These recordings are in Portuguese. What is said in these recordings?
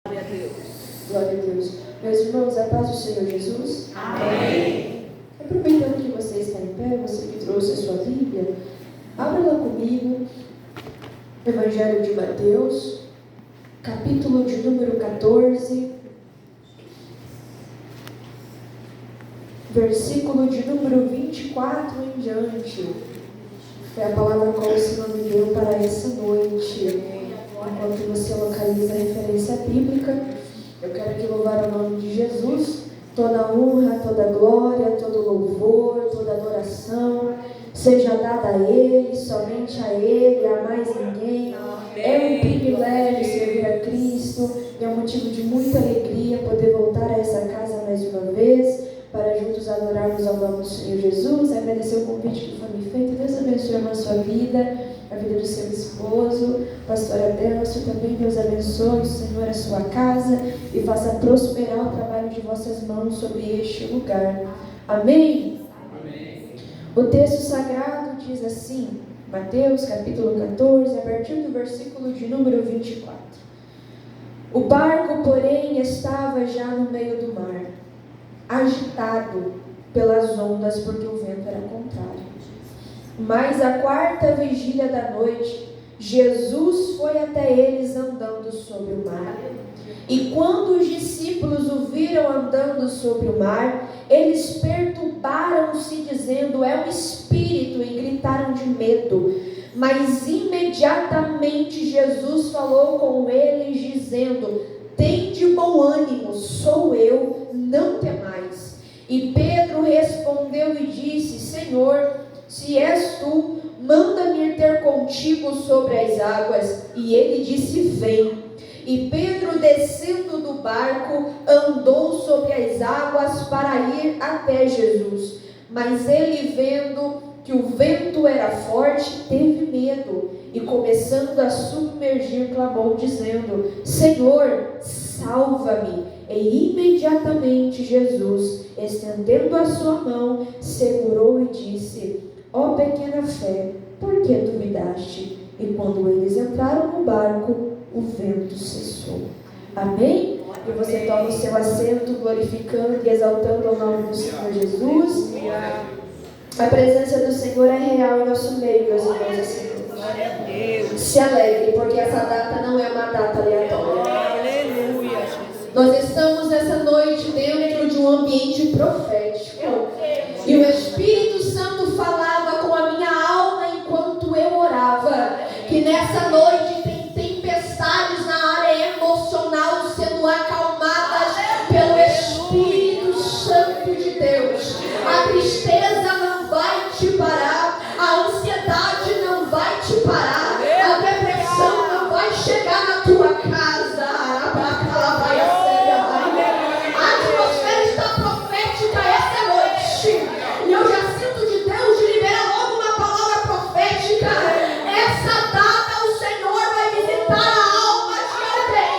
Glória a Deus. Glória a Deus. Meus irmãos, a paz do Senhor Jesus. Amém. Aproveitando que você está em pé, você que trouxe a sua Bíblia, abra lá comigo, Evangelho de Mateus, capítulo de número 14, versículo de número 24 em diante. Foi a palavra qual o Senhor me deu para essa noite. Enquanto você localiza a referência bíblica, eu quero aqui louvar o nome de Jesus. Toda honra, toda glória, todo louvor, toda adoração seja dada a Ele, somente a Ele, a mais ninguém. É um privilégio servir a Cristo, é um motivo de muita alegria poder voltar a essa casa mais uma vez, para juntos adorarmos ao nome do Senhor Jesus, agradecer o convite que foi me feito. Deus abençoe a sua vida, a vida do seu esposo, pastor Adelcio também. Deus abençoe, Senhor, a sua casa e faça prosperar o trabalho de vossas mãos sobre este lugar. Amém? Amém. O texto sagrado diz assim, Mateus capítulo 14, a partir do versículo de número 24. O barco, porém, estava já no meio do mar, agitado pelas ondas, porque o vento era contrário. Mas à quarta vigília da noite, Jesus foi até eles andando sobre o mar. E quando os discípulos o viram andando sobre o mar, eles perturbaram-se, dizendo: é um espírito, e gritaram de medo. Mas imediatamente Jesus falou com eles, dizendo: tende bom ânimo, sou eu, não temais. E Pedro respondeu e disse: Senhor, se és tu, manda-me ir ter contigo sobre as águas. E ele disse: vem. E Pedro, descendo do barco, andou sobre as águas para ir até Jesus. Mas ele, vendo que o vento era forte, teve medo, e começando a submergir, clamou, dizendo: Senhor, salva-me. E imediatamente Jesus, estendendo a sua mão, segurou e disse: ó pequena fé, por que duvidaste? E quando eles entraram no barco, o vento cessou. Amém? E você toma o seu assento, glorificando e exaltando o nome do Senhor Jesus. A presença do Senhor é real em nosso meio, meus irmãos e senhores. Se alegre, porque essa data não é uma data aleatória. Aleluia. Nós estamos nessa noite dentro de um ambiente profético. E o Espírito Santo falava com a minha alma enquanto eu orava, que nessa noite tem tempestades na área emocional sendo acalmadas pelo Espírito Santo de Deus. A tristeza não vai te parar, a ansiedade não vai te parar, a depressão não vai chegar na tua casa. A atmosfera está profética essa noite, e eu já sinto de Deus de liberar logo uma palavra profética. Essa data o Senhor vai visitar a alma de alguém.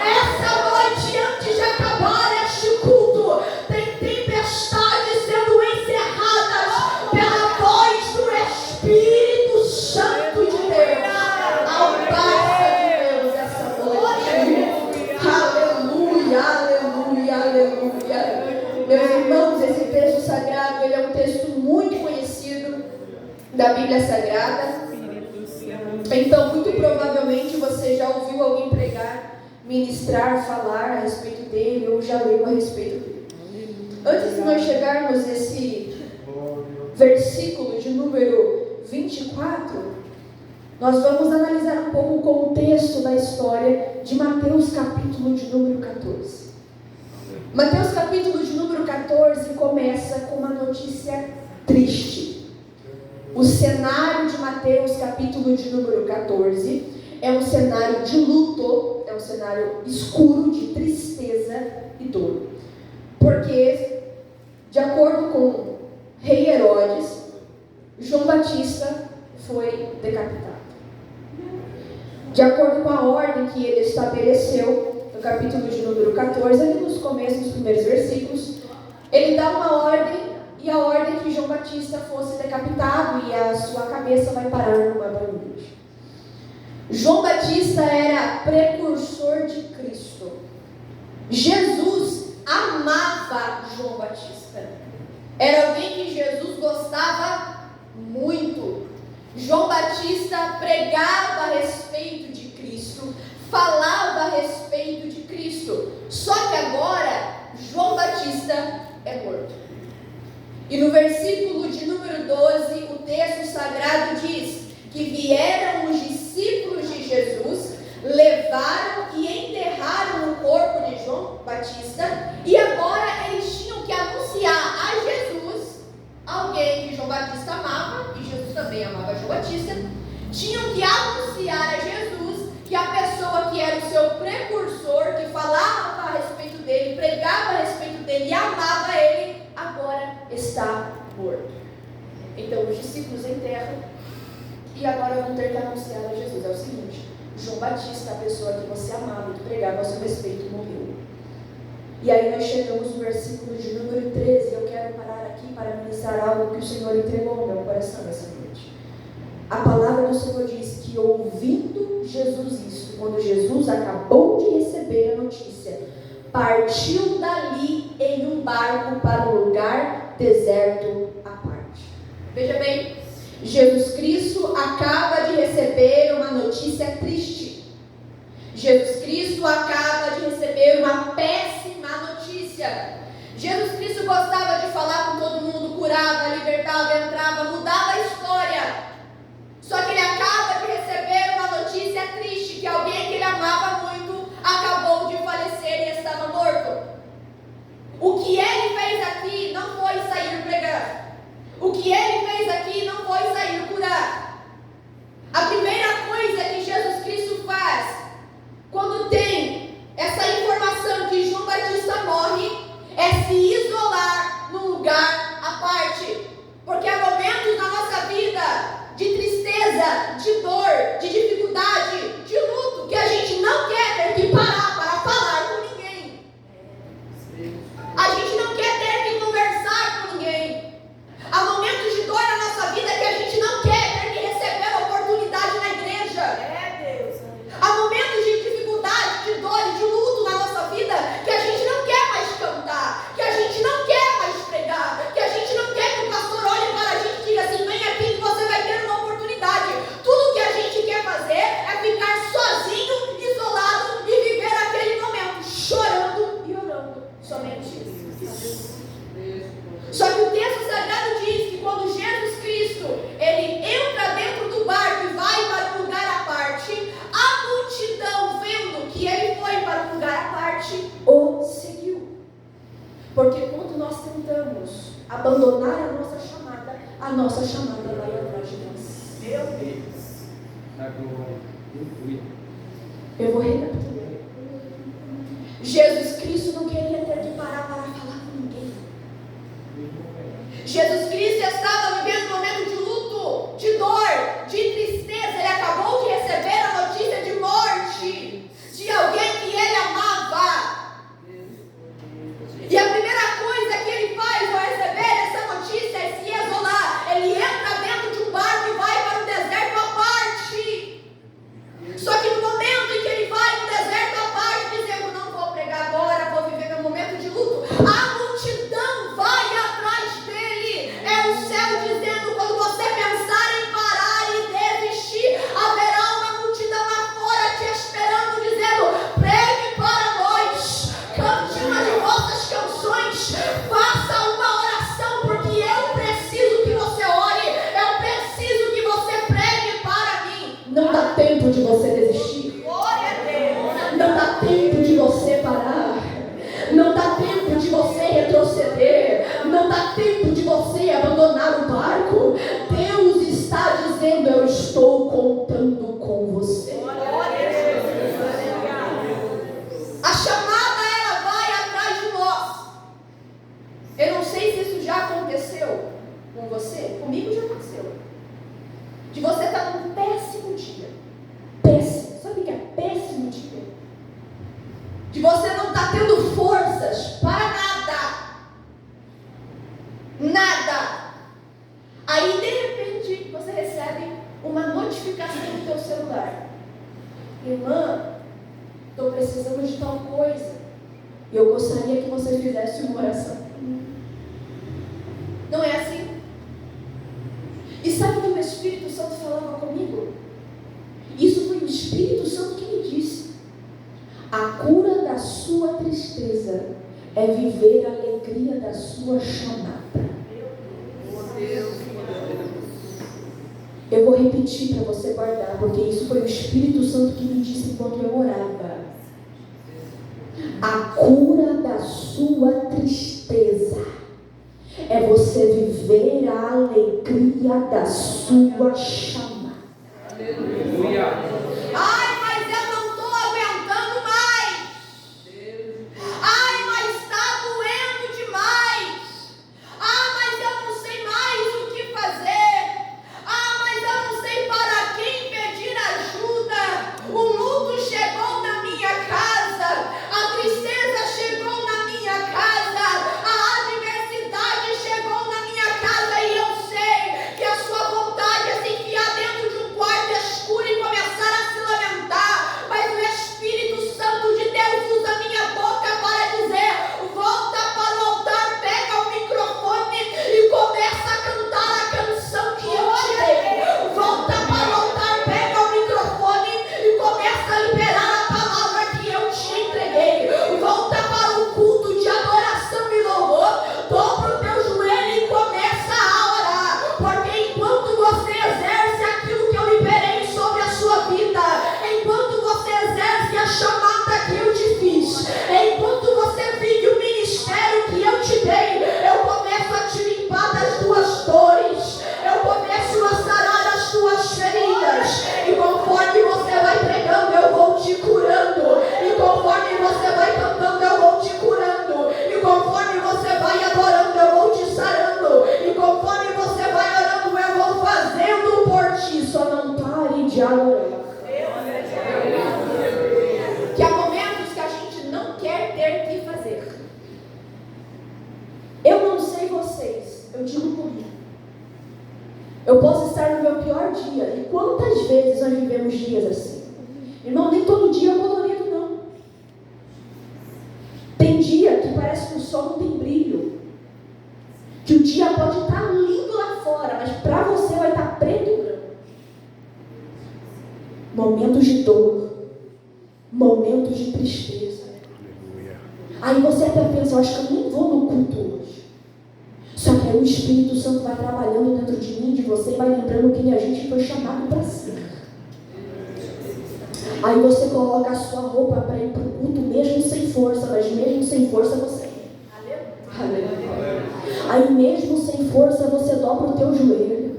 Essa noite, antes de acabar este culto, tem tempestades sendo encerradas pela voz do Espírito Santo de Deus. Ao Pai de Deus essa noite. Aleluia, aleluia, aleluia. Meus irmãos, esse texto sagrado, ele é um texto muito conhecido da Bíblia Sagrada. Então, muito provavelmente você já ouviu alguém pregar, ministrar, falar a respeito dele, ou já leu a respeito dele. Antes de nós chegarmos nesse versículo de número 24, nós vamos analisar um pouco o contexto da história de Mateus capítulo de número 14. Mateus capítulo de número 14 começa com uma notícia triste. O cenário de Mateus capítulo de número 14 é um cenário de luto, é um cenário escuro de tristeza e dor. Porque, de acordo com o rei Herodes, João Batista foi decapitado. De acordo com a ordem que ele estabeleceu, no capítulo de número 14, ali nos começos dos primeiros versículos, ele dá uma ordem, e a ordem é que João Batista fosse decapitado e a sua cabeça vai parar numa bandeja. João Batista era precursor de Cristo. Jesus amava João Batista. Era alguém que Jesus gostava muito. João Batista pregava a respeito de Cristo, falava a respeito de Cristo. Só que agora, João Batista é morto. E no versículo de número 12, o texto sagrado diz que vieram os discípulos de Jesus, levaram e enterraram o corpo de João Batista, e agora eles tinham que anunciar a Jesus, alguém que João Batista amava, e Jesus também amava João Batista, tinham que anunciar a Jesus que a pessoa que era o seu precursor, que falava a respeito dele, pregava a respeito dele e amava ele, agora está morto. Então os discípulos enterram e agora vão ter que anunciar a Jesus. É o seguinte: João Batista, a pessoa que você amava, que pregava a seu respeito, morreu. E aí nós chegamos no versículo de número 13. Eu quero parar aqui para ministrar algo que o Senhor entregou ao meu coração essa noite. A palavra do Senhor diz que, ouvindo Jesus isso, quando Jesus acabou de receber a notícia, partiu dali em um barco para um lugar deserto à parte. Veja bem, Jesus Cristo acaba de receber uma notícia triste. Jesus Cristo acaba de receber uma péssima notícia. Jesus Cristo gostava de falar com todo mundo, curava, libertava, entrava, mudava a história. Só que ele acaba de receber uma notícia triste, que alguém que ele amava muito acabou de falecer e estava morto. O que ele fez aqui não foi sair pregar. O que ele fez aqui não foi sair curar. A primeira coisa que Jesus Cristo faz, quando tem essa informação que João Batista morre, é se isolar num lugar à parte. Porque há momentos na nossa vida de tristeza, de dor, de dificuldade, de luto, que a gente não quer ter que parar para falar com ninguém. A gente não quer ter que conversar com ninguém. Há momentos de dor na nossa vida que a gente não quer ter que receber a oportunidade na igreja. Há momentos de dificuldade, de dor e de luto na nossa vida que a gente não quer mais cantar, que a gente não quer mais pregar, que a gente não quer que o pastor olhe para a gente e diga assim: vem aqui que você vai ter uma oportunidade. Tudo que a gente quer fazer é ficar sozinho, isolado e viver aquele momento chorando e orando. Somente isso. Só que o texto sagrado diz que quando Jesus Cristo ele entra dentro do barco e vai para um lugar à parte, a multidão, vendo que ele foi para um lugar à parte, o seguiu. Porque quando nós tentamos abandonar a nossa chamada vai atrás de nós. Meu Deus. Eu vou recapitular. Jesus Cristo não queria ter que parar para falar com ninguém. Jesus Cristo estava vivendo um momento de luto, de dor, de tristeza. Ele acabou de receber a notícia de morte de alguém que ele amava. E a primeira coisa que ele faz ao receber essa notícia é se isolar. Ele entra dentro de um barco e vai para o deserto à parte. Só que no momento em que ele vai no deserto à parte, dizendo: não vou pregar agora, vou viver meu momento de luto, a multidão vai atrás dele. É o céu dizendo: quando você pensar em parar e desistir, haverá uma multidão lá fora te esperando, dizendo: pregue para nós, cante uma de vossas canções, faça uma oração, porque eu preciso que você ore, eu preciso que você pregue para mim. Não dá tempo de você desistir. Não dá tempo de você parar. Não dá tempo de você retroceder. Não dá tempo de você abandonar o barco. Deus está dizendo: eu estou contando com você. A chamada, ela vai atrás de nós. Eu não sei se isso já aconteceu com você. Comigo já aconteceu. De você estar num péssimo dia. Péssimo. Sabe o que é péssimo dia? De você não estar tendo forças para nada. Nada. Aí, de repente, você recebe uma notificação no teu celular: irmã, estou precisando de tal coisa. Eu gostaria que você fizesse uma oração. Não é assim? E sabe o que o Espírito Santo falava comigo? Isso foi o Espírito Santo que me disse. A cura da sua tristeza é viver a alegria da sua chamada. Eu vou repetir para você guardar, porque isso foi o Espírito Santo que me disse enquanto eu orava. A cura da sua tristeza é você viver a alegria da sua chamada. Aleluia. Ai, mas eu não estou aguentando mais. Ai, mas está doendo demais. Ah, mas eu não sei mais o que fazer. Ah, mas eu não sei para quem pedir ajuda. O luto chegou na minha casa. A tristeza chegou na minha casa. A adversidade chegou na minha casa. E eu sei que a sua vontade é se enfiar dentro de um quarto escuro e começar a se lamentar. Mas o Espírito Santo de Deus usa minha boca para dizer: volta para o altar, pega o microfone e começa a cantar a canção que eu te dei. Volta para o altar, pega o microfone e começa a liberar a palavra que eu te entreguei. Volta para o culto de adoração e louvor, dobra o teu joelho e começa a orar. Porque enquanto você exerce aquilo que eu liberei sobre a sua vida, enquanto você exerce a chamada que eu te fiz, enquanto você vive o ministério que eu te dei, eu começo a te limpar das tuas dores, eu começo a sarar as tuas feridas, e conforme você vai pregando, eu vou te curando, e conforme você vai cantando, eu vou te curando, e conforme você vai adorando, eu vou te sarando, e conforme você vai orando, eu vou fazendo por ti. Só não pare de adorar. Que há momentos que a gente não quer ter que fazer. Eu não sei vocês, eu digo comigo. Eu posso estar no meu pior dia. E quantas vezes nós vivemos dias assim? Irmão, nem todo dia é colorido, não. Tem dia que parece que o sol não tem brilho. Que o dia pode estar lindo lá fora, mas para você vai estar preto e branco. Momentos de dor, momentos de tristeza. Aí você até pensa: eu acho que eu nem vou no culto hoje. Só que aí o Espírito Santo vai trabalhando dentro de mim, de você, e vai lembrando que a gente foi chamado para ser. Aí você coloca a sua roupa para ir para o culto, mesmo sem força, mas mesmo sem força você ir. Aleluia. Aí mesmo sem força você dobra o teu joelho.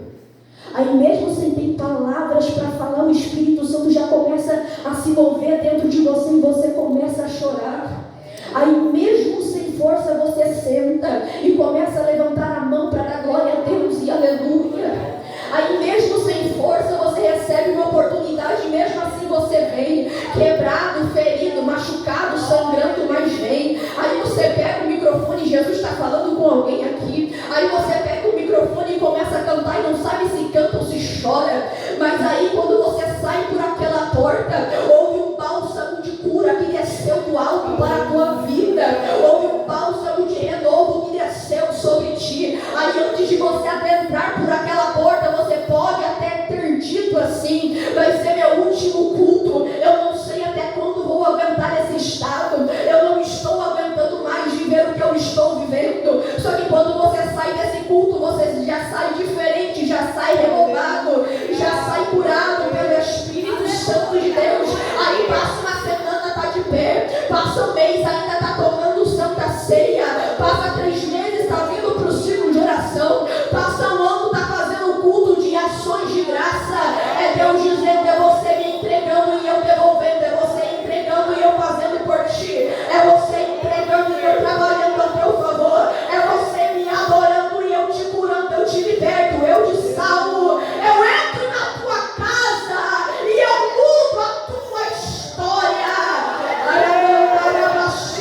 Aí mesmo sem ter palavras para falar, o Espírito Santo já começa a se mover dentro de você e você começa a chorar. Aí mesmo sem força você senta e começa a levantar a mão para dar glória a Deus e aleluia. Aí mesmo sem força você recebe uma oportunidade, mesmo assim você vem quebrado, ferido, machucado, sangrando, mas vem. Aí você pega o microfone, Jesus está falando com alguém aqui. Aí você pega o microfone e começa a cantar e não sabe se canta ou se chora. Mas aí quando você sai por aquela porta, houve um bálsamo de cura que desceu do alto para a tua vida. Houve um bálsamo de renovo que desceu sobre ti. Aí antes de você adentrar por aquela porta, você pode até ter dito assim: vai ser meu último culto, eu não sei até quando vou aguentar esse estado, eu não estou aguentando mais viver o que eu estou vivendo. Só que quando você sai desse culto, você já sai diferente, já sai renovado, já sai curado pelo Espírito Santo de Deus. Aí passa uma semana, está de pé, passa um mês, ainda está tomando Santa Ceia, passa 3 meses, está vindo para o círculo de oração, passa um ano, está fazendo culto de ações de graça. É Deus dizendo: é você me entregando e eu devolvendo, é você entregando e eu fazendo por ti, é você entregando e eu trabalhando a teu favor, é você me adorando e eu te curando, eu te liberto, eu te salvo, eu entro na tua casa e eu mudo a tua história.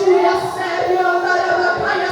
Aleluia, sério, aleluia.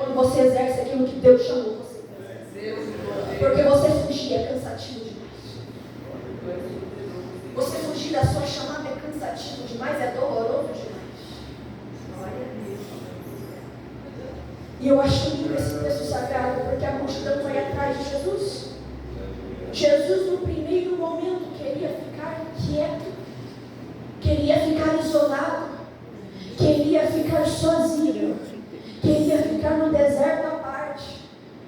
quando você exerce aquilo que Deus chamou você. Porque você fugir é cansativo demais. Você fugir da sua chamada é cansativo demais, é doloroso demais. E eu acho lindo esse texto sagrado, porque a multidão vai atrás de Jesus. Jesus, no primeiro momento, queria ficar quieto, queria ficar isolado, queria ficar sozinho, queria ficar no deserto à parte.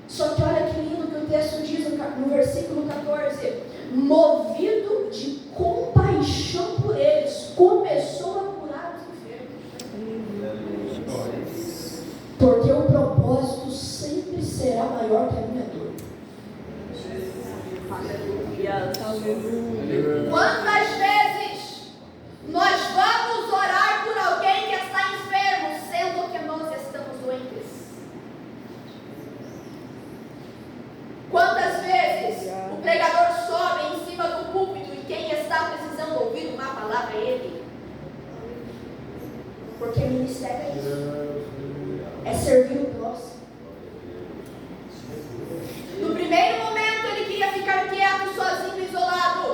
Só que olha que lindo que o texto diz no versículo 14: movido de compaixão por eles, começou a curar os enfermos. Porque o propósito sempre será maior que a minha dor. Quantas vezes nós vamos orar por alguém que está enfermo, sendo que nós estamos doentes? Quantas vezes o pregador sobe em cima do púlpito e quem está precisando ouvir uma palavra é ele? Porque ministério é isso. É servir o próximo. No primeiro momento ele queria ficar quieto, sozinho, isolado.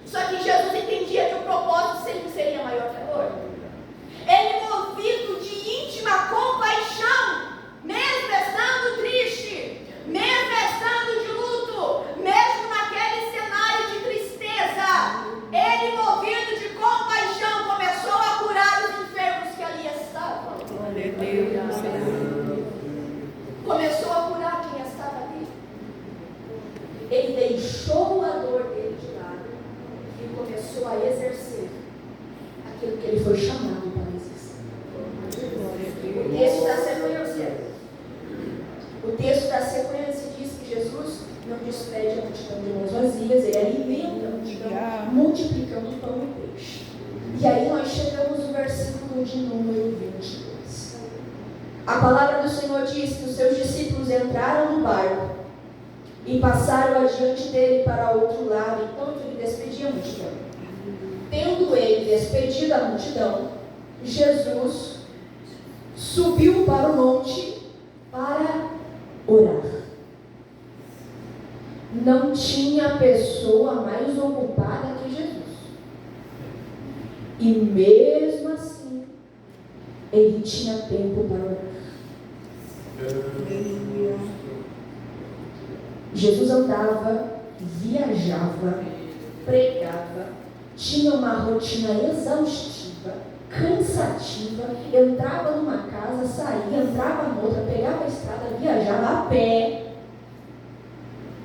Só que Jesus entendia que o propósito sempre seria maior que a dor. Ele, movido de íntima compaixão, mesmo estando triste, mesmo estando de luto, mesmo naquele cenário de tristeza, ele, movido de compaixão, começou a curar os enfermos que ali estavam. Começou a curar quem estava ali. Ele deixou a dor dele de lado e começou a exercer aquilo que ele foi chamado para exercer. O texto da sequência. O texto da sequência diz que Jesus não despede a multidão de mãos vazias, ele alimenta a multidão, multiplicando o pão e peixe. E aí nós chegamos no versículo de número 22. A palavra do Senhor diz que os seus discípulos entraram no barco e passaram adiante dele para outro lado, enquanto ele despedia a multidão. Tendo ele despedido a multidão, Jesus subiu para o monte para orar. Não tinha pessoa mais ocupada que Jesus. E mesmo assim, ele tinha tempo para orar. Jesus andava, viajava, pregava, tinha uma rotina exaustiva, cansativa, entrava numa casa, saía, entrava noutra, pegava a estrada, viajava a pé.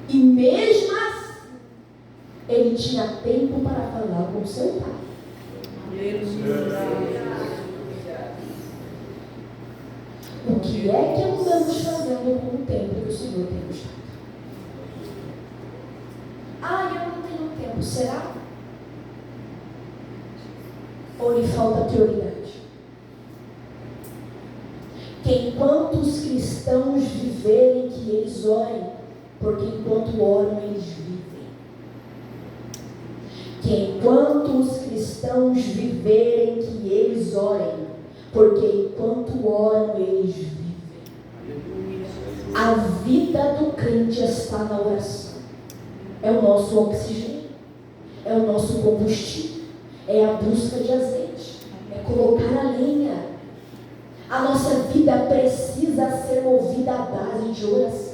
E mesmo assim, ele tinha tempo para falar com seu pai. O que é que andamos fazendo com o tempo que o Senhor tem nos dado? Eu não tenho tempo, será? Ou lhe falta prioridade? Que enquanto os cristãos viverem, que eles orem, porque enquanto oram, eles vivem. Que enquanto os cristãos viverem, que eles orem, porque enquanto oram, eles vivem. A vida do crente está na oração. É o nosso oxigênio, é o nosso combustível, é a busca de azeite, é colocar a lenha. A nossa vida precisa ser movida à base de oração.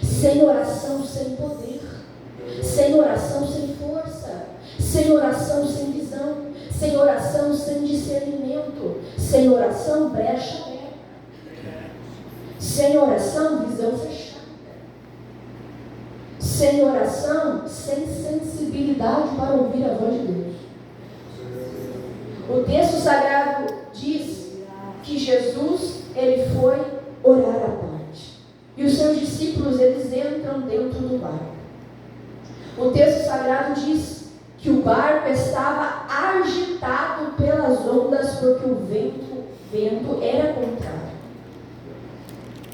Sem oração, sem poder. Sem oração, sem força. Sem oração, sem visão. Sem oração, sem discernimento. Sem oração, brecha aberta. Sem oração, visão fechada. Sem oração, sem sensibilidade para ouvir a voz de Deus. O texto sagrado diz que Jesus, ele foi orar à parte. E os seus discípulos, eles entram dentro do barco. O texto sagrado diz que o barco estava agitado pelas ondas, porque o vento era contrário.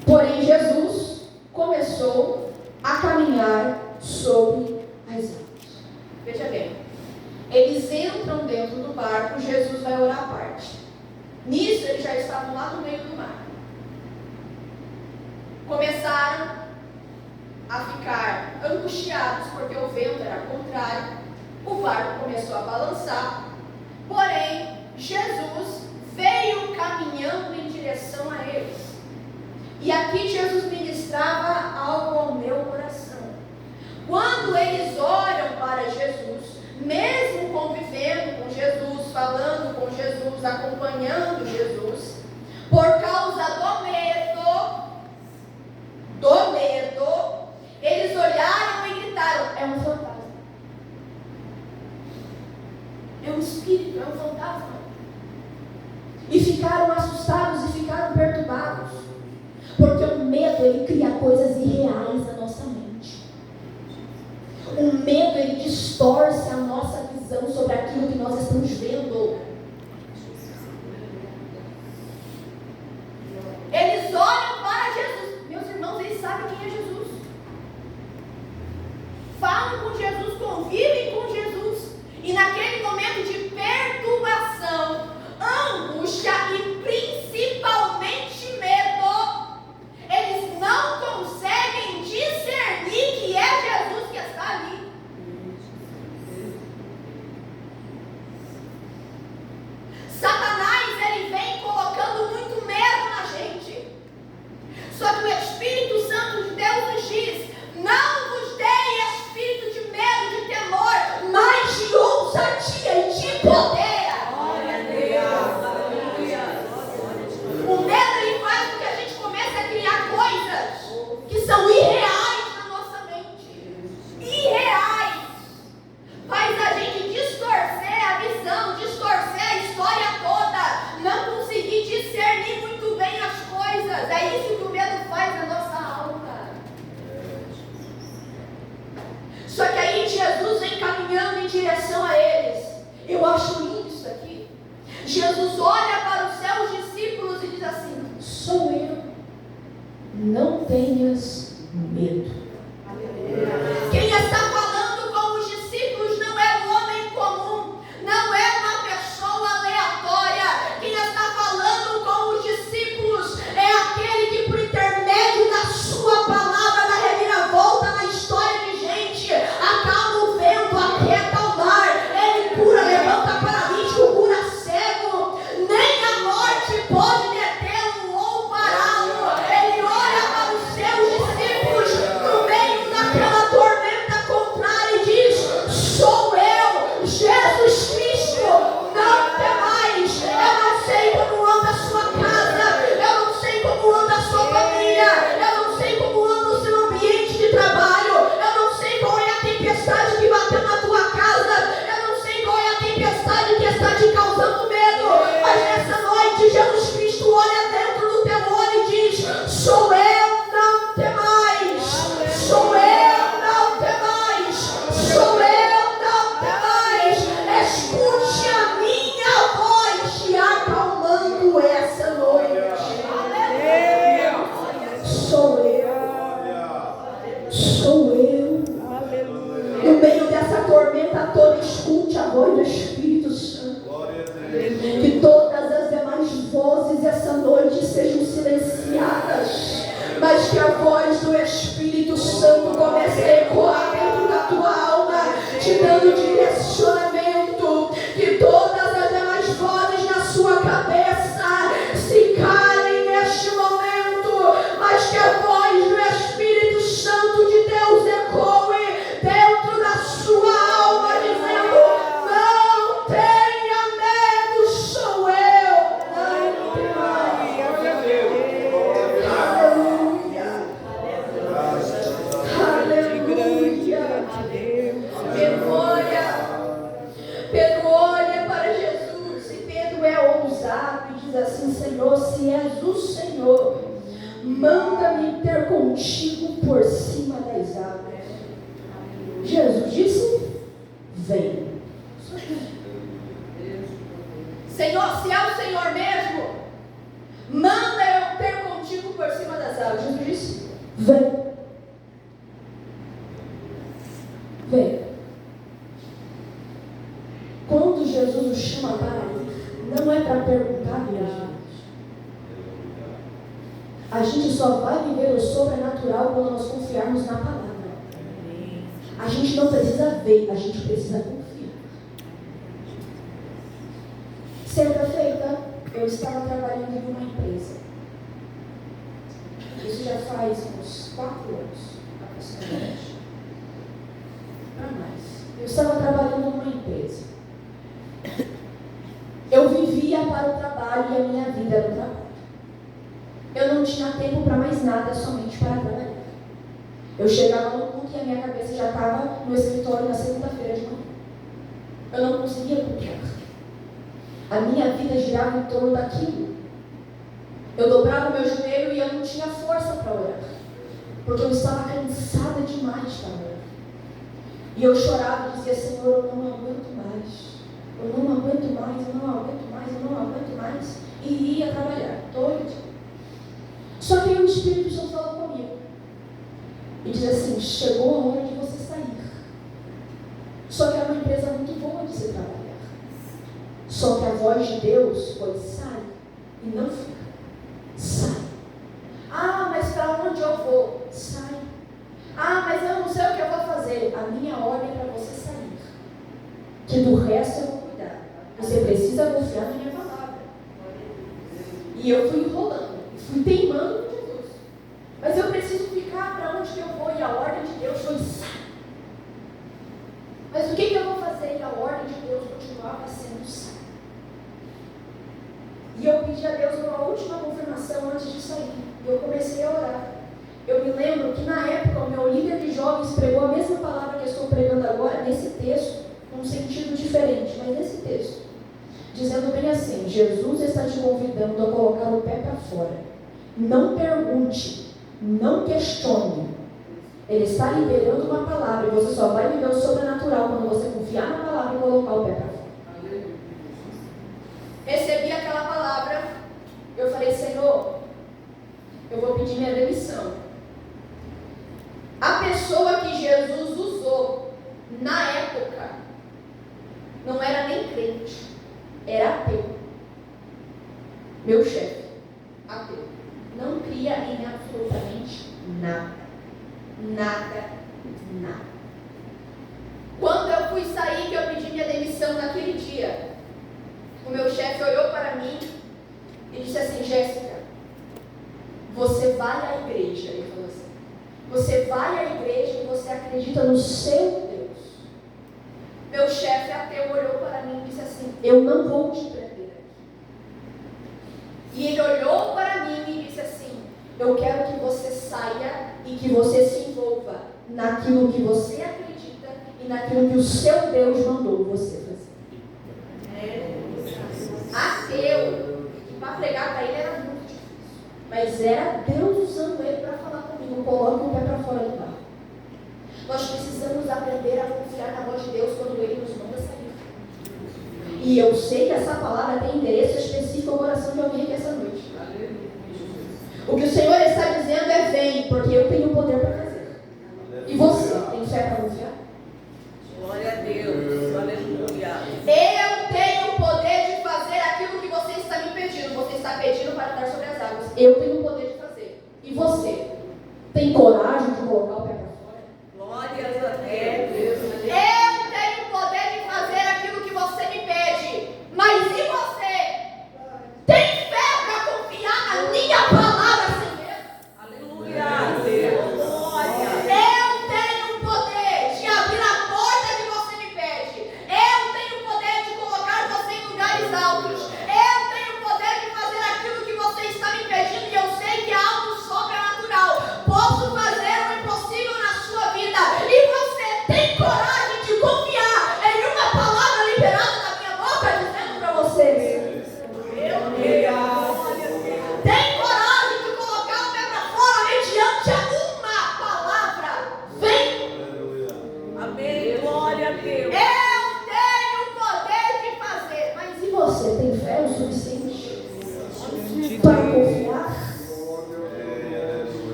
Porém, Jesus começou a caminhar sobre as águas. Veja bem, eles entram dentro do barco, Jesus vai orar à parte. Nisso, eles já estavam lá no meio do mar. o barco começou a balançar, porém Jesus veio caminhando em direção a eles. E aqui Jesus ministrava algo ao meu coração. Quando eles olham para Jesus, mesmo convivendo com Jesus, falando com Jesus, acompanhando Jesus, por causa do medo, eles olharam e gritaram: é um fantasma, é um espírito, é um fantasma. E ficaram assustados e ficaram perturbados, porque o medo, ele cria coisas irreais na nossa mente. O medo, ele distorce a nossa visão sobre aquilo que nós estamos vendo. Eles olham para Jesus. Meus irmãos, eles sabem quem é Jesus. Falam com Jesus, convivem com Jesus. E naquele momento de perturbação, angústia e principalmente medo, eles não conseguem discernir que é Jesus que está ali. Satanás, ele vem colocando muito medo na gente. Só que o Espírito Santo de Deus nos diz: não vos dei espírito de medo, de temor, mas de ousadia e de poder. O medo, ele faz com que a gente comece a criar coisas que são irreais na nossa mente. Irreais. Faz a gente distorcer a visão, distorcer a história toda, não conseguir discernir muito bem as coisas. É isso que o medo faz na nossa alma. Só que aí Jesus vem caminhando em direção a eles. Eu acho lindo isso aqui. Jesus olha para os seus discípulos e diz assim: sou eu, não tenhas medo. Quem está falando com os discípulos não é um homem comum, não é uma pessoa aleatória. Quem está falando com os discípulos é aquele que, por intermédio da sua palavra, da reviravolta na história de gente, acalma o vento, aquieta o mar, ele cura, levanta paralítico, cura cego. Nem a morte pode detê-lo ou pará-lo. Ele olha para os seus discípulos no meio daquela tormenta contrária e diz: sou eu, Jesus Cristo, não temais. Eu não sei como anda a sua casa, eu não sei como anda a sua família, eu não sei como anda o seu ambiente de trabalho, eu não sei qual é a tempestade que bateu na tua casa, eu não sei qual é a tempestade que está te causando medo, mas nessa noite Jesus Cristo olha dentro do teu olho e diz: sou eu, não temais. Sou eu, não temais. Sou eu, não temais. Escute a minha voz te acalmando essa noite. Sou eu. Sou eu. No meio dessa tormenta toda, escute a voz do Espírito Santo. Que todas as demais vozes essa noite sejam silenciadas, mas que a voz do Espírito Santo comece a ecoar dentro da tua alma, te dando direcionamento. Que todas as demais vozes na sua cabeça se calem neste momento, mas que a voz do Espírito Santo de Deus ecoe dentro da sua alma, dizendo: não tenha medo, sou eu, não temais. Aleluia. Aleluia. Pedro olha para Jesus, e Pedro é ousado e diz assim: Senhor, se és o Senhor, manda-me ter contigo por cima das águas. Jesus disse: vem. Senhor, se é o Senhor mesmo, manda eu ter contigo por cima das águas. Jesus disse: vem. Vem. Quando Jesus nos chama para ir, não é para perguntar, minha gente. A gente só vai viver o sobrenatural quando nós confiarmos na palavra. A gente não precisa ver, a gente precisa confiar. estava trabalhando em uma empresa. Isso já faz uns 4 anos, aproximadamente. Para mais. Eu estava trabalhando numa empresa. Eu vivia para o trabalho e a minha vida era o trabalho. Eu não tinha tempo para mais nada, somente para trabalhar. Eu chegava no culto e a minha cabeça já estava no escritório na segunda-feira de manhã. Eu não conseguia cultuar. A minha vida girava em torno daquilo. Eu dobrava o meu joelho e eu não tinha força para orar. Porque eu estava cansada demais para orar. E eu chorava e dizia, Senhor, eu não aguento mais. Eu não aguento mais, eu não aguento mais, eu não aguento mais. E ia trabalhar, todo dia. Só que aí o Espírito Santo falou comigo. E diz assim, chegou a hora de você sair. Só que é uma empresa muito boa de se trabalhar. Só que a voz de Deus foi, sai e não fica. Sai. Ah, mas para onde eu vou? Sai. Ah, mas eu não sei o que eu vou fazer. A minha ordem é para você sair. Que do resto eu vou cuidar. Você precisa confiar na minha palavra. E eu fui enrolando, fui teimando com Jesus. Mas eu preciso ficar para onde que eu vou. E a ordem de Deus foi, sai. Mas o que eu vou fazer? E a ordem de Deus continuava sendo, sai. E eu pedi a Deus uma última confirmação antes de sair. E eu comecei a orar. Eu me lembro que na época o meu líder de jovens pregou a mesma palavra que eu estou pregando agora, nesse texto, num sentido diferente, mas nesse texto. Dizendo bem assim, Jesus está te convidando a colocar o pé para fora. Não pergunte, não questione. Ele está liberando uma palavra e você só vai viver o sobrenatural quando você confiar na palavra e colocar o pé para fora. Recebi aquela palavra, eu falei, Senhor, eu vou pedir minha demissão. A pessoa que Jesus usou na época não era nem crente, era ateu. Meu chefe, ateu. Não cria em absolutamente nada. Nada, nada. Quando eu fui sair, que eu pedi minha demissão naquele dia, o meu chefe olhou para mim e disse assim, Jéssica, você vai à igreja, ele falou assim, você vai à igreja e você acredita no seu Deus. Meu chefe ateu olhou para mim e disse assim, eu não vou te prender aqui. E ele olhou para mim e disse assim, eu quero que você saia e que você se envolva naquilo que você acredita e naquilo que o seu Deus mandou você fazer. Ateu, que para pregar para ele era muito difícil, mas era Deus usando ele para falar comigo, coloque o pé para fora do barco. Nós precisamos aprender a confiar na voz de Deus quando ele nos manda sair. E eu sei que essa palavra tem endereço específico ao coração de alguém aqui essa noite. O que o Senhor está dizendo é vem, porque eu tenho o poder para fazer. E você tem fé para confiar? Glória a Deus, aleluia. Eu tenho o poder de fazer aquilo que você está me pedindo. Você está pedindo para estar sobre as águas. Eu tenho o poder de fazer. E você tem coragem de colocar o pé para fora? Glória a Deus. Eu tenho o poder de fazer aquilo que você me pede. Mas e você? Tem fé para confiar na minha palavra sem medo? Aleluia, Deus. Glória. Eu tenho o poder de abrir a porta que você me pede. Eu tenho o poder de colocar você em lugares altos. Eu tenho o poder de fazer aquilo que você está me pedindo. E eu sei que é algo sobrenatural. Posso fazer o impossível na sua vida. E você tem coragem de confiar em uma palavra liberada da minha boca dizendo para você? Tem coragem de colocar o pé para fora mediante a uma palavra? Vem! Amém. Glória a Deus. Eu tenho o poder de fazer. Mas e você? Tem fé o suficiente para confiar?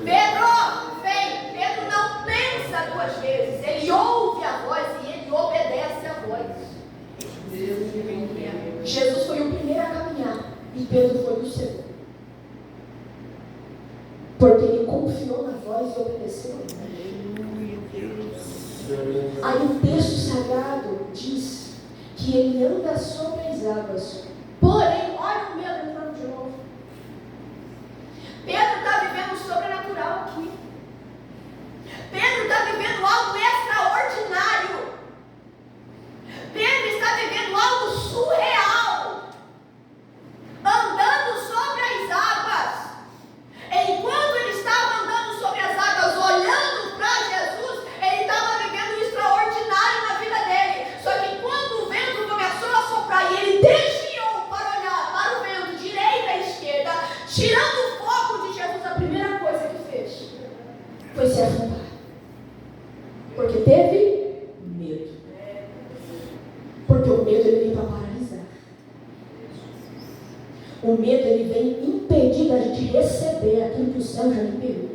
Pedro, vem! Pedro não pensa 2 vezes. Ele ouve a voz e ele obedece a voz. Jesus foi o primeiro a caminhar e Pedro foi o segundo. Porque ele confiou na voz e obedeceu. Aí o texto sagrado diz que ele anda sobre as águas. Porém, olha o medo entrando vivendo algo extraordinário. Pedro está vivendo algo surreal, andando sobre as águas. Enquanto ele estava andando sobre as águas, olhando para Jesus, ele estava vivendo o extraordinário na vida dele. Só que quando o vento começou a soprar e ele desviou para olhar para o vento, direita e esquerda, tirando o foco de Jesus, a primeira coisa que fez foi se afundar. Porque teve medo. Porque o medo ele vem para paralisar. O medo ele vem impedir a gente de receber aquilo que o céu já liberou.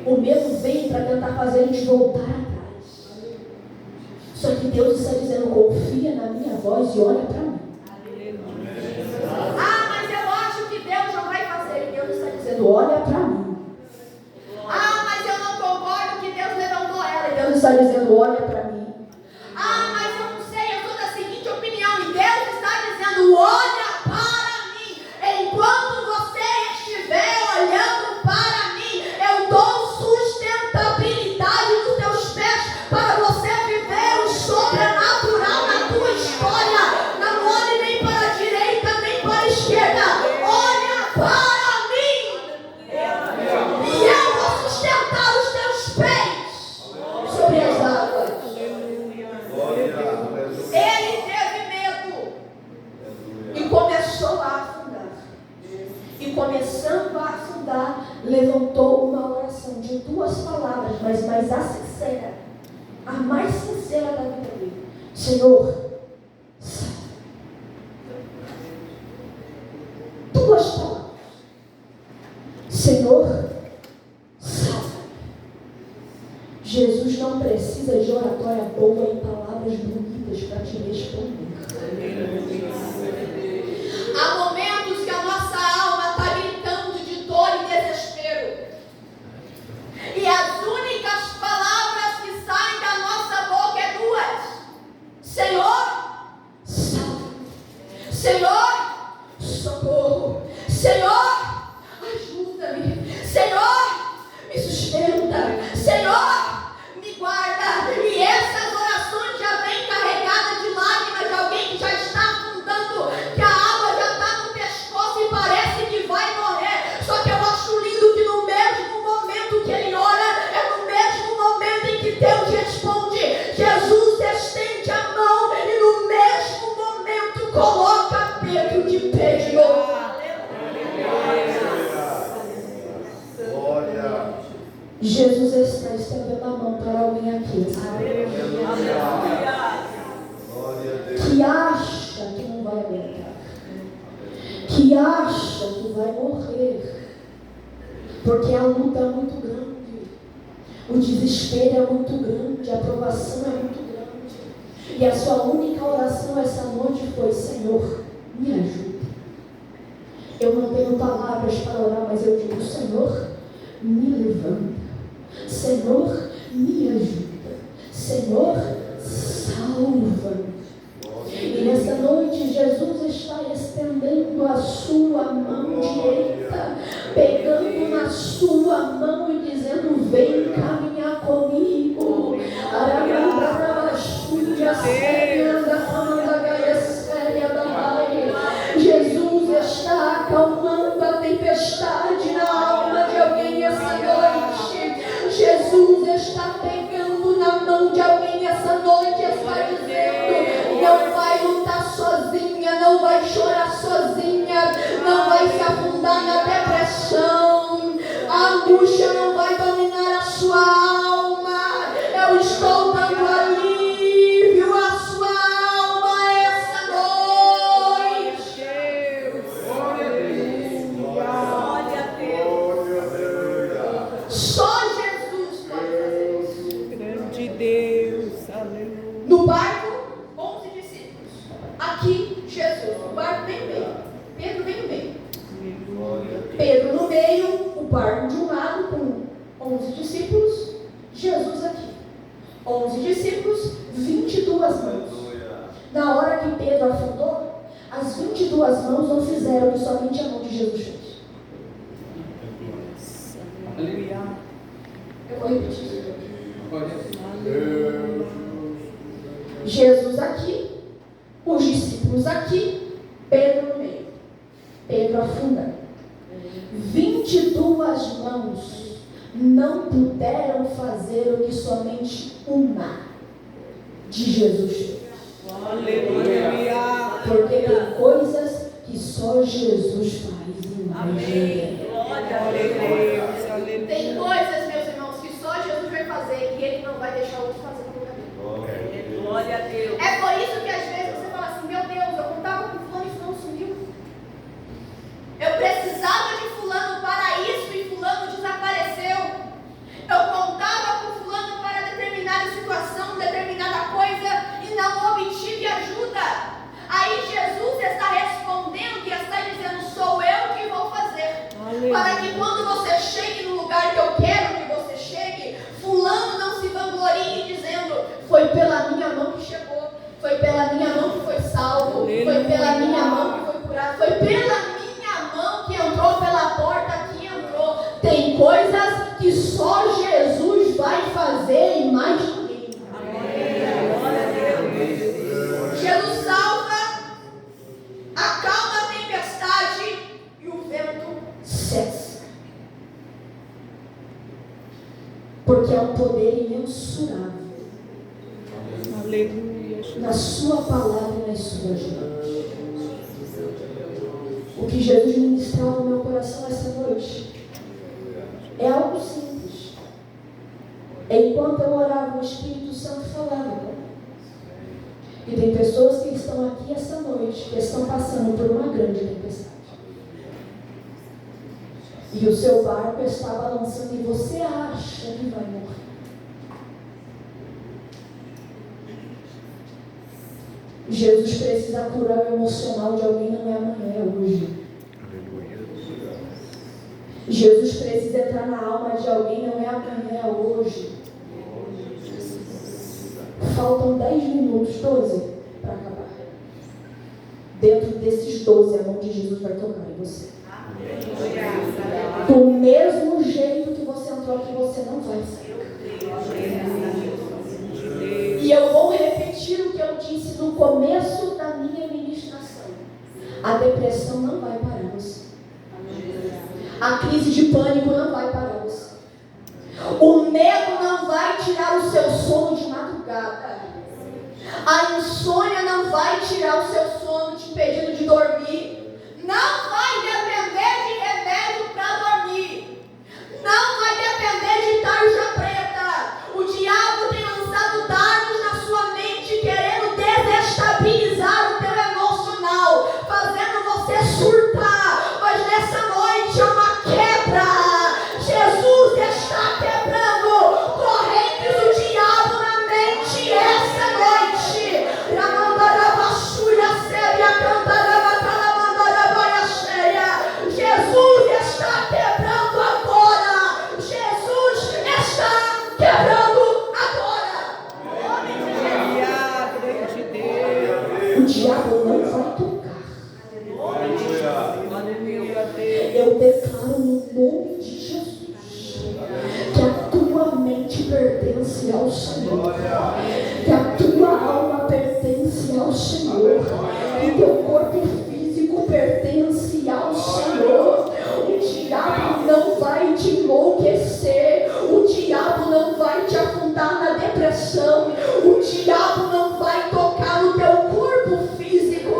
O medo vem para tentar fazer a gente voltar atrás. Só que Deus está dizendo: confia na minha voz e olha para mim. Ah, mas eu acho que Deus não vai fazer. E Deus está dizendo: olha para mim. Ah, mas eu não concordo que Deus levantou ela. E Deus está dizendo: olha para mim. Ah, mas eu não sei, eu sou da seguinte opinião. E Deus está dizendo: olha para mim. Enquanto você estiver olhando para mim, eu dou sustentabilidade nos teus pés para você viver o sobrenatural na tua história. Não olhe nem para a direita, nem para a esquerda. Olha para mim. E eu vou sustentar os teus pés sobre as águas. Ele teve medo e começou a afundar. E começando a afundar, levantou uma oração de 2 palavras, mas mais a sincera, a mais sincera da vida dele: Senhor, salva. 2 palavras: Senhor, salva. Jesus não precisa de oratória boa e palavras bonitas para te responder. Há momentos que a nossa alma está gritando de dor e desespero. E as únicas palavras que saem da nossa boca é 2: Senhor, salva. Senhor, socorro. Senhor, ajuda-me. Senhor, me sustenta. Senhor, me guarda. E essas orações já vêm carregadas de lágrimas de alguém que já está afundando, que a água já está no pescoço e parece que vai morrer. Só que eu acho lindo que no mesmo momento que ele ora, é no mesmo momento em que Deus responde. Jesus estende a mão e no mesmo momento coloca Pedro de pé de novo. Jesus está estendendo a mão para alguém aqui que acha que não vai aguentar, que acha que vai morrer, porque a luta é muito grande, o desespero é muito grande, a provação é muito grande, e a sua única oração essa noite foi: Senhor, me ajuda. Eu não tenho palavras para orar, mas eu digo: Senhor, me levanta. Senhor, me ajuda. Senhor, salva. E nessa noite Jesus está estendendo a sua mão direita, pegando na sua mão e dizendo: vem caminhar comigo. Jesus está acalmando a tempestade na alma de alguém essa noite. Jesus está pegando na mão de alguém essa noite, está dizendo: não vai lutar sozinha, não vai chorar sozinha, não vai se afundar na depressão, a angústia não vai dominar a sua alma. Eu estou dando alívio à sua alma essa noite. Só Jesus pode fazer isso. Grande Deus, aleluia. No barco, 11 discípulos. Aqui, Jesus. O barco vem no meio. Pedro vem no meio. Pedro no meio, o barco de um lado com 11 discípulos. Jesus aqui. 11 discípulos, 22 mãos. Na hora que Pedro afundou, as 22 mãos não fizeram o que somente a mão de Jesus fez. Aleluia. repetir. Jesus aqui, os discípulos aqui, Pedro no meio. Pedro afunda. 22 mãos não puderam fazer o que somente uma de Jesus fez. Aleluia. Porque tem coisas que só Jesus faz e mais ninguém. Tem coisas, meus irmãos, que só Jesus vai fazer e Ele não vai deixar outros fazer no lugar dele. Glória a Deus. É por isso que às vezes você fala assim: meu Deus, eu contava com fulano e fulano sumiu. Eu precisava de fulano para isso e fulano desapareceu. Eu contava com fulano para determinada situação, determinada coisa e não obtive ajuda. Aí Jesus está respondendo e está dizendo: sou eu que vou fazer. Aleluia. Para que quando você chegue no lugar que eu quero que você chegue, fulano não se vanglorie dizendo: foi pela minha mão que chegou, foi pela minha mão que foi salvo, Aleluia. foi pela minha mão que foi curado, foi pela minha mão que entrou pela porta que entrou. Tem coisas que só Jesus vai fazer e mais ninguém. Jesus salva, acalma a tempestade e o vento cessa. Porque é um poder imensurável Aleluia. na sua palavra e nas suas mãos. O que Jesus ministrava no meu coração essa noite é algo simples. Enquanto eu orava, o Espírito Santo falava comigo. E tem pessoas que estão aqui essa noite que estão passando por uma grande tempestade. E o seu barco está balançando e você acha que vai morrer. Jesus precisa curar o emocional de alguém, não é amanhã, é hoje. Jesus precisa entrar na alma de alguém, não é amanhã, é hoje. Faltam 10 minutos, 12 para acabar. Dentro desses 12, a mão de Jesus vai tocar em você. Do mesmo jeito que você entrou aqui, você não vai sair. E eu vou repetir o que eu disse no começo da minha ministração. A depressão não vai parar você. A crise de pânico não vai parar você. O medo não vai tirar o seu sono de madrugada. A insônia não vai tirar o seu sono te impedindo de dormir. Não vai depender de remédio para dormir. Não vai depender de tarja preta. O diabo tem lançado dardos na sua mente, querendo desestabilizar o teu emocional, fazendo você surtar. Mas nessa noite é uma quebra. Jesus está quebrando correntes do diabo na mente essa noite. Jesus está quebrando agora. Jesus está quebrando agora. O diabo não vai tocar. Eu declaro no nome de Jesus que a tua mente pertence ao Senhor, que a tua alma pertence ao Senhor, que o teu corpo físico pertence ao Senhor. O diabo não vai te enlouquecer, o diabo não vai te afundar na depressão, o diabo não vai tocar no teu corpo físico.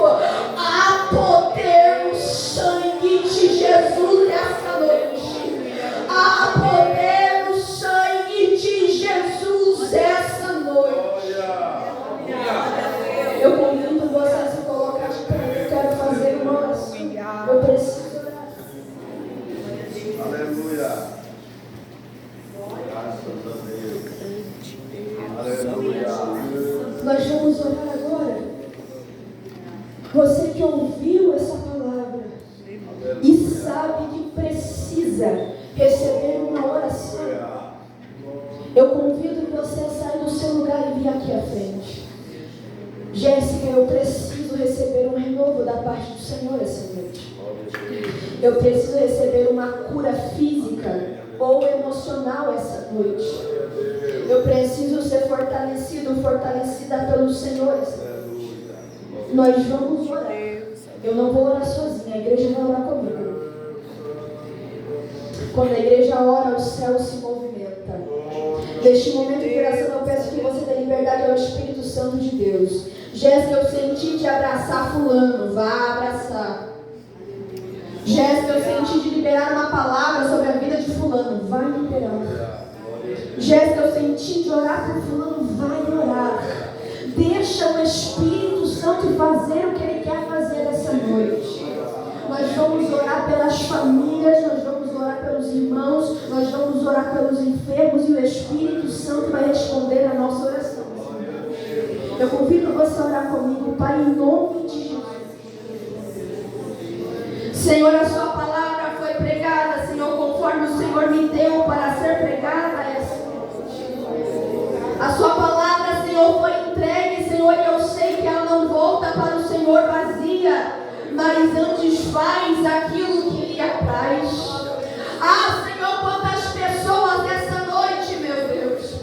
Há poder no sangue de Jesus nessa noite. Há poder no sangue de Jesus essa noite. Eu convido você a se colocar de pé. Eu quero fazer uma oração. Eu preciso orar. Aleluia. Graças a Deus. Aleluia. Nós vamos orar agora. Você que ouviu essa palavra e sabe que precisa receber uma oração, eu convido você a sair do seu lugar e vir aqui à frente. Jéssica, eu preciso receber um renovo da parte do Senhor essa noite. Eu preciso receber uma cura física ou emocional essa noite. Eu preciso ser fortalecida pelo Senhor essa noite. Nós vamos orar. Eu não vou orar sozinha, a igreja vai orar comigo. Quando a igreja ora, o céu se movimenta. Neste momento de oração, eu peço que você dê liberdade ao Espírito Santo de Deus. Jéssica, eu senti de abraçar fulano, vá abraçar. Jéssica, eu senti de liberar uma palavra sobre a vida de fulano, vai liberar. Jéssica, eu senti de orar por fulano, vai orar. Deixa o Espírito Santo fazer o que Ele quer fazer essa noite. Nós vamos orar pelas famílias, nós vamos orar pelos irmãos, nós vamos orar pelos enfermos e o Espírito Santo vai responder a nossa oração. Eu convido você a orar comigo, Pai, em nome de Jesus. Senhor, a sua palavra foi pregada, Senhor, conforme o Senhor me deu para ser pregada essa noite. A sua palavra, Senhor, foi entregue, Senhor, e eu sei que ela não volta para o Senhor vazia, mas antes faz aquilo que lhe apraz. Ah, Senhor, quantas pessoas essa noite, meu Deus,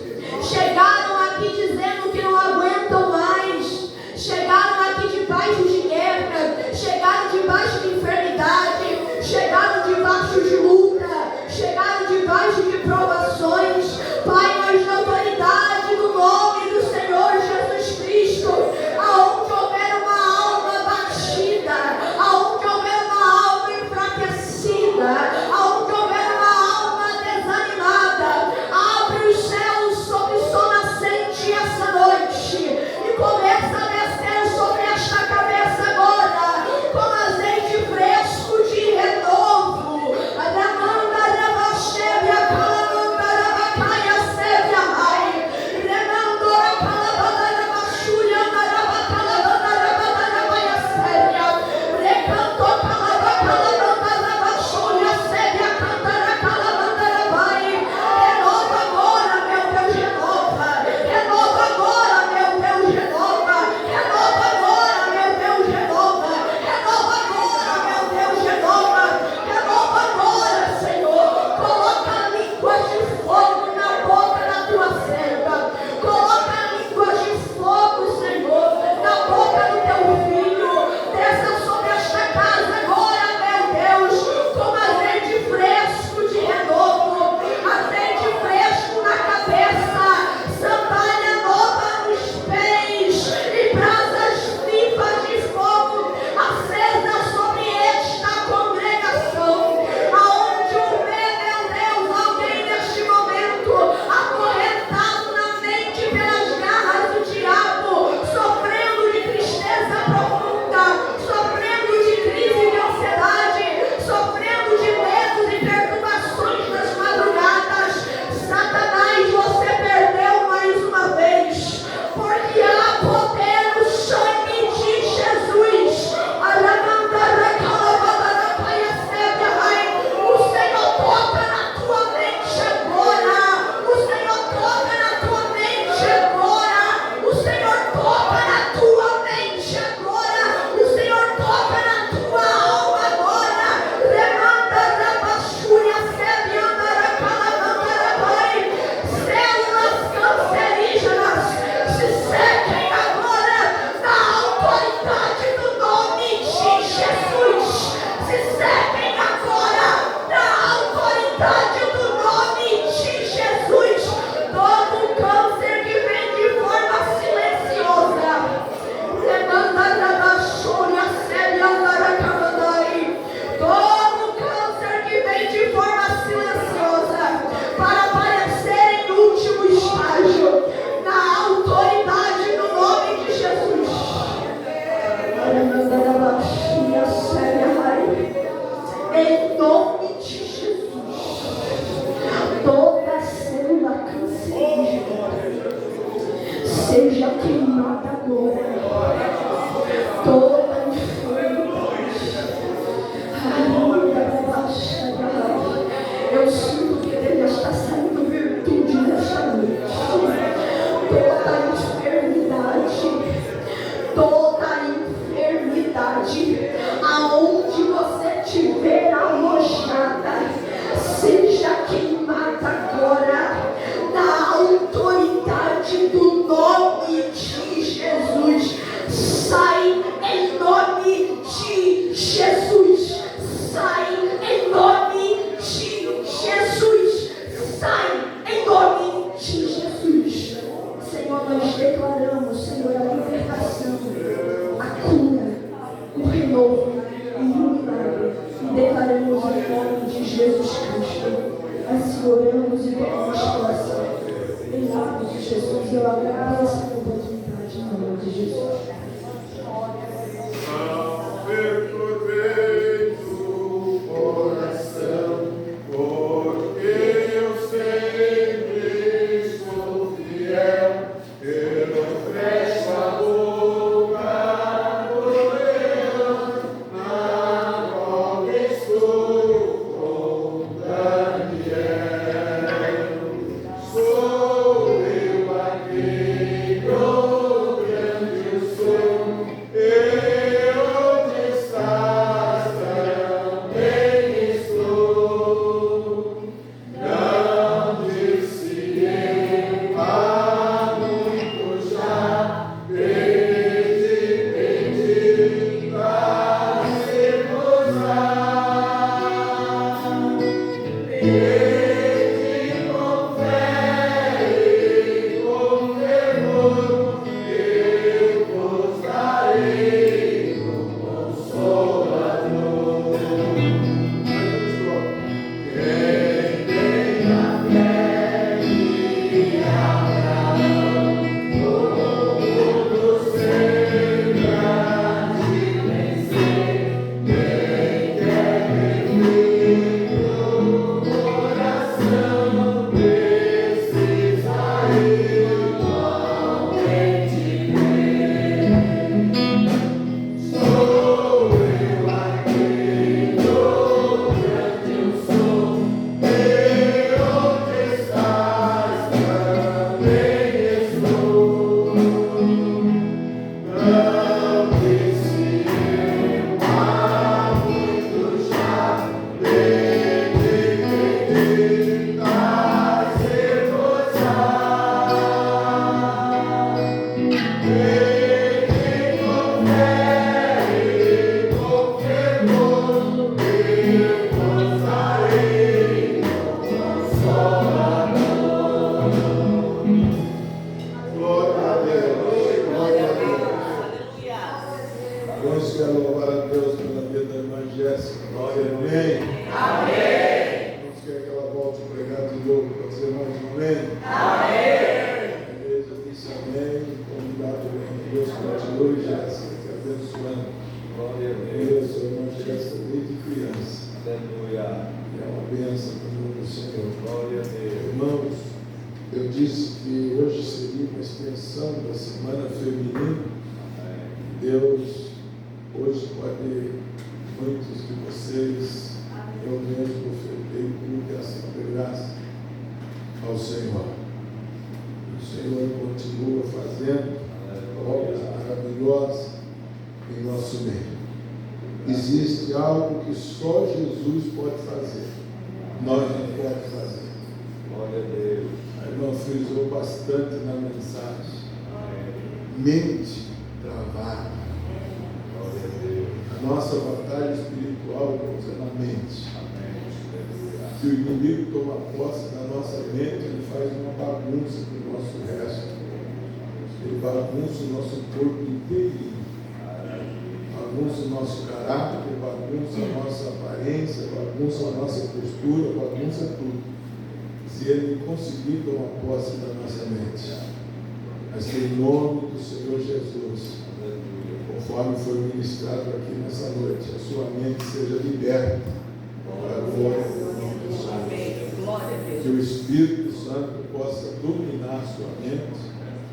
chegaram aqui dizendo que não aguentam mais, chegaram aqui debaixo de guerra, chegaram debaixo de enfermidade, chegaram debaixo de luta, chegaram debaixo de provações. Pai, mas na autoridade do nome do Senhor Jesus Cristo, aonde houver uma alma abatida, aonde houver uma alma enfraquecida, aonde houver uma alma desanimada, abre os céus sobre o sol nascente essa noite e começa a descer sobre esta cabeça agora com azeite fresco de renovo. Toda enfermidade, aonde você tiver a em nome de Jesus Cristo. Assim oramos e tomamos posse. Em nome de Jesus, eu agradeço a oportunidade em nome de Jesus.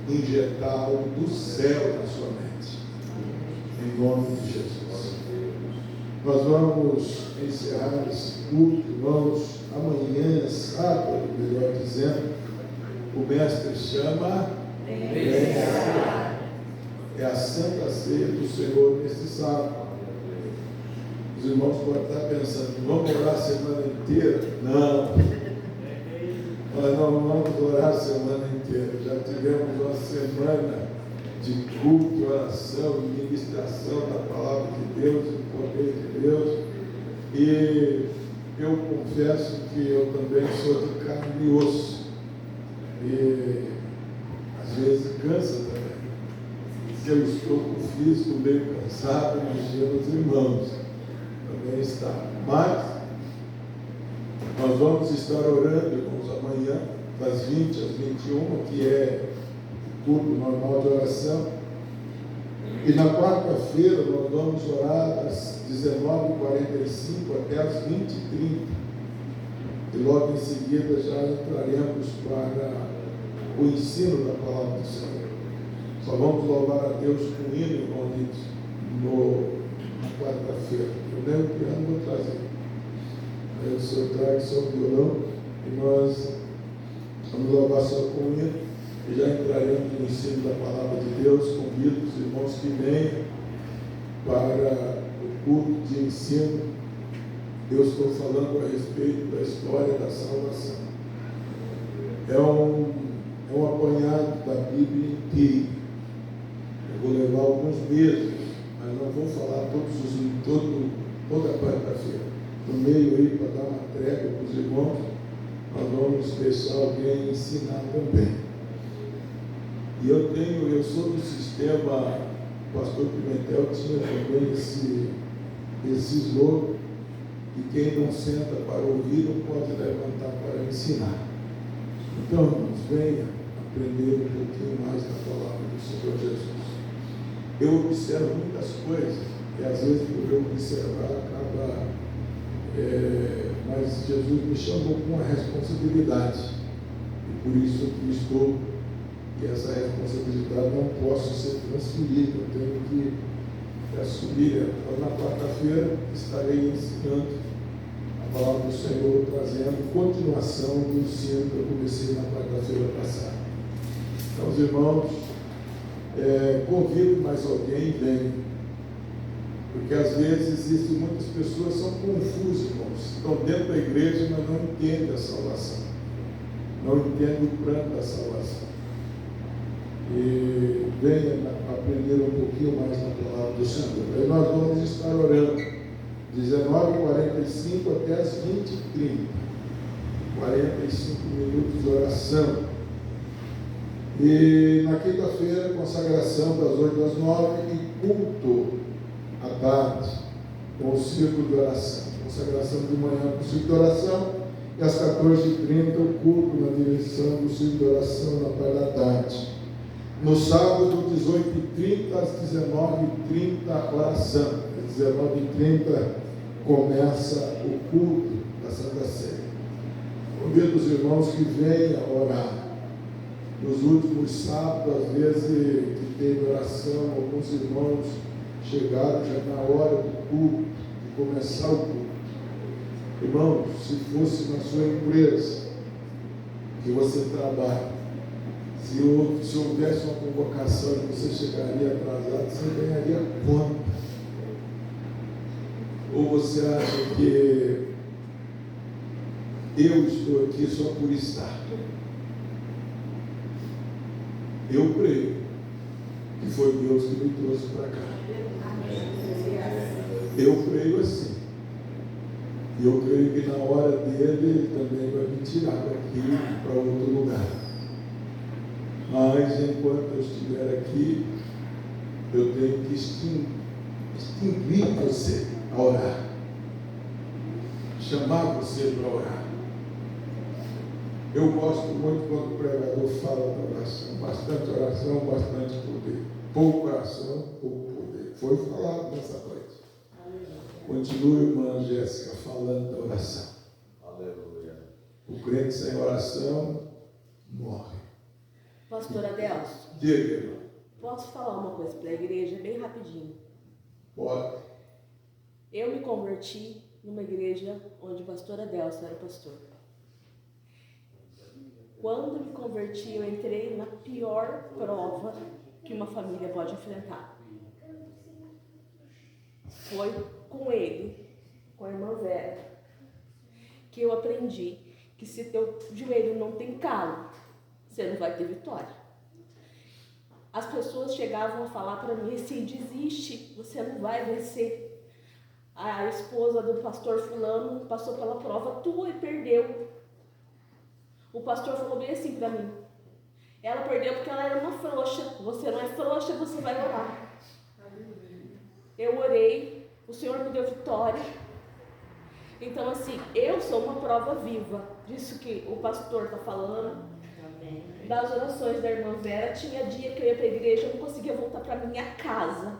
Injetar algo do céu na sua mente, em nome de Jesus. Nós vamos encerrar esse culto, irmãos. Amanhã, sábado, melhor dizendo, o mestre chama é a Santa Ceia do Senhor neste sábado. Os irmãos podem estar pensando, vamos orar a semana inteira? Não. Nós não vamos orar a semana inteira. Já tivemos uma semana de culto, oração, ministração da palavra de Deus, do poder de Deus. E eu confesso que eu também sou de carne e osso. E às vezes cansa também. Se eu estou com o físico meio cansado, imagina os irmãos. Também está. Mas Nós vamos estar orando, irmãos, amanhã, das 20 às 21, que é o culto normal de oração. E na quarta-feira nós vamos orar das 19h45 até as 20h30. E logo em seguida já entraremos para o ensino da palavra do Senhor. Só vamos louvar a Deus com hino, irmão, na quarta-feira. Eu lembro que eu vou trazer. O senhor traz só o violão e nós vamos louvar só com hino e já entraremos no ensino da palavra de Deus. Convido os irmãos que venham para o culto de ensino. Eu estou falando a respeito da história da salvação. É um apanhado da Bíblia inteira. Eu vou levar alguns meses, mas não vou falar toda a quarta-feira. No meio aí, para dar uma trégua para os irmãos, nós vamos deixar alguém ensinar também. E eu sou do sistema, o pastor Pimentel tinha também esse slogan, e quem não senta para ouvir não pode levantar para ensinar. Então, irmãos, venha aprender um pouquinho mais da palavra do Senhor Jesus. Eu observo muitas coisas, e às vezes por eu observar acaba... mas Jesus me chamou com uma responsabilidade, e por isso que estou, que essa responsabilidade não posso ser transferida, eu tenho que assumir. Então, na quarta-feira estarei ensinando a palavra do Senhor, trazendo continuação do ensino que eu comecei na quarta-feira passada. Então, os irmãos, convido mais alguém, venha. Porque às vezes existem muitas pessoas que são confusas, irmãos. Estão dentro da igreja, mas não entendem a salvação. Não entendem o plano da salvação. E venha aprender um pouquinho mais na palavra do Senhor. Aí nós vamos estar orando 19h45 até as 20h30. 45 minutos de oração. E na quinta-feira, consagração das 8 às 9 e culto à tarde, com o círculo de oração. Consagração de manhã com o círculo de oração, e às 14h30 o culto na direção do círculo de oração na parte da tarde. No sábado, 18h30 às 19h30, oração. Às 19h30 começa o culto da Santa Ceia. Convido os irmãos que venham orar. Nos últimos sábados, às vezes, que teve oração, alguns irmãos chegaram já na hora do culto, de começar o culto. Irmão, se fosse na sua empresa que você trabalha, se houvesse uma convocação e você chegaria atrasado, você ganharia quanto? Ou você acha que eu estou aqui só por estar? Eu creio que foi Deus que me trouxe para cá. Eu creio assim. E eu creio que na hora dele, ele também vai me tirar daqui para outro lugar. Mas enquanto eu estiver aqui, eu tenho que extinguir você a orar. Chamar você para orar. Eu gosto muito quando o pregador fala da oração. Bastante oração, bastante poder. Pouco oração, pouco poder. Foi falado nessa noite. Continue, irmã Jéssica, falando da oração. Aleluia. O crente sem oração morre. Pastor Adelso, Diga, irmão. posso falar uma coisa para a igreja bem rapidinho? Pode. Eu me converti numa igreja onde o pastor Adelso era pastor. Quando me converti, eu entrei na pior prova que uma família pode enfrentar. Foi com ele, com a irmã Vera, que eu aprendi que se teu joelho não tem calo, você não vai ter vitória. As pessoas chegavam a falar para mim assim: desiste, você não vai vencer. A esposa do pastor fulano passou pela prova tua e perdeu. O pastor falou bem assim para mim: ela perdeu porque ela era uma frouxa. Você não é frouxa, você vai orar. Eu orei, o Senhor me deu vitória. Então, assim, eu sou uma prova viva disso que o pastor está falando. Das orações da irmã Vera. Tinha dia que eu ia para a igreja, eu não conseguia voltar para minha casa.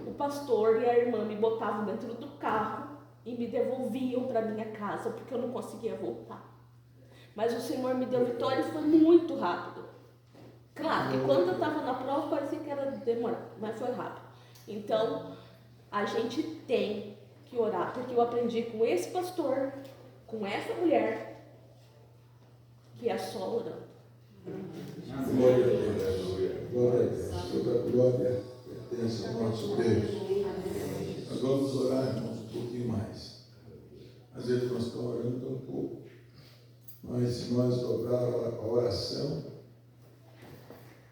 O pastor e a irmã me botavam dentro do carro e me devolviam para minha casa, porque eu não conseguia voltar. Mas o Senhor me deu vitória e foi muito rápido. Claro que quando eu estava na prova parecia que era demorado, mas foi rápido. Então, a gente tem que orar, porque eu aprendi com esse pastor, com essa mulher, que é só orando. Glória a Deus. Glória a Deus. Toda glória pertence ao nosso Deus. Nós vamos orar, irmãos, um pouquinho mais. Às vezes nós estamos orando tão pouco. Mas se nós dobrar a oração,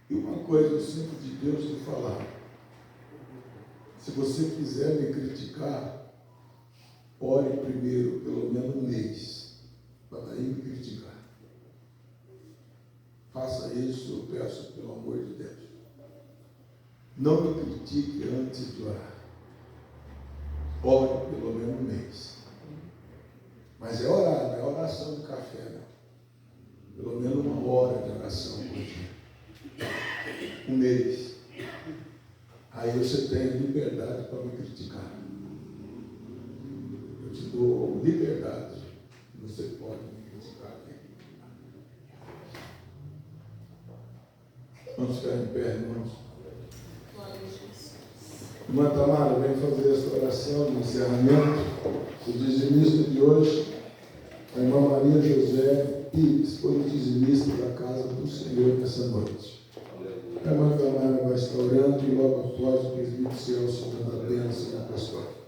e uma coisa eu sinto de Deus te falar. Se você quiser me criticar, ore primeiro, pelo menos um mês, para daí me criticar. Faça isso, eu peço, pelo amor de Deus. Não me critique antes de orar. Ore pelo menos um mês. Mas é orar, não é oração de café, não. Pelo menos 1 hora de oração por dia. Um mês. Aí você tem liberdade para me criticar. Eu te dou liberdade. Você pode me criticar. Vamos ficar em pé, irmãos. Irmã Tamara, vem fazer esta oração de encerramento. O dizimista de hoje, a irmã Maria José Pires, foi o dizimista da casa do Senhor nessa noite. A irmã Tamara vai estar orando e logo após o presbítero Celso dando a bênção na pastora.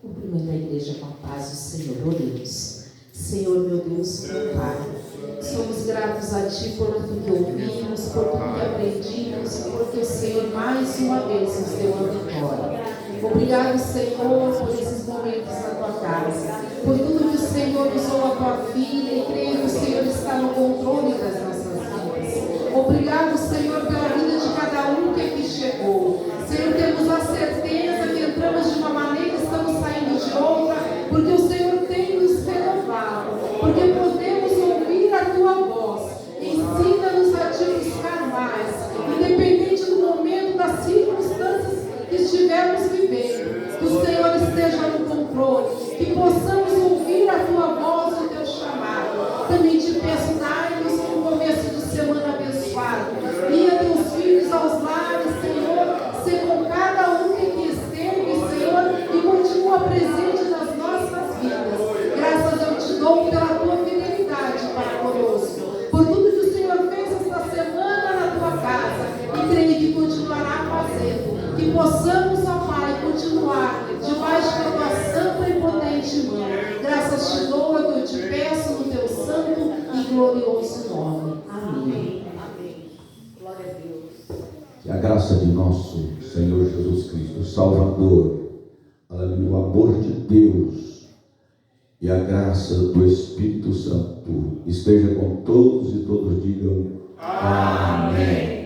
Cumprimento a igreja com a paz do Senhor. Oremos. Senhor, meu Deus, meu Pai, somos gratos a Ti por tudo que ouvimos, por tudo que aprendimos, porque o Senhor mais uma vez nos deu a vitória. Obrigado, Senhor, por esses momentos na Tua casa, por tudo que o Senhor usou a Tua filha e creio que o Senhor está no controle das nossas vidas. Obrigado, Senhor, pela vida de cada um que aqui chegou. Senhor, temos a certeza que entramos de uma maneira e estamos saindo de outra, porque o Senhor tem nos renovado, porque podemos ouvir a Tua voz. Ensina-nos a Te buscar mais, independente do momento, das circunstâncias que estivermos vivendo. Que o Senhor esteja no controle, que possamos ouvir a Tua voz e o Teu chamado. Também te peço, dai-nos um começo de semana abençoado. Guia Teus filhos aos lares, Senhor, ser com cada um que aqui esteve, Senhor, e continua presente nas nossas vidas. Graças eu te dou pela Tua fidelidade para conosco, por tudo que o Senhor fez esta semana na Tua casa, e creio que continuará fazendo, que possamos, ó Pai, continuar debaixo da Tua santa e potente mão. Graças te dou, é o que eu te peço no Teu santo e glorioso nome. Amém. Amém. Glória a Deus. Que a graça de nosso Senhor Jesus Cristo, Salvador, aleluia, o amor de Deus e a graça do Espírito Santo esteja com todos e todos digam amém.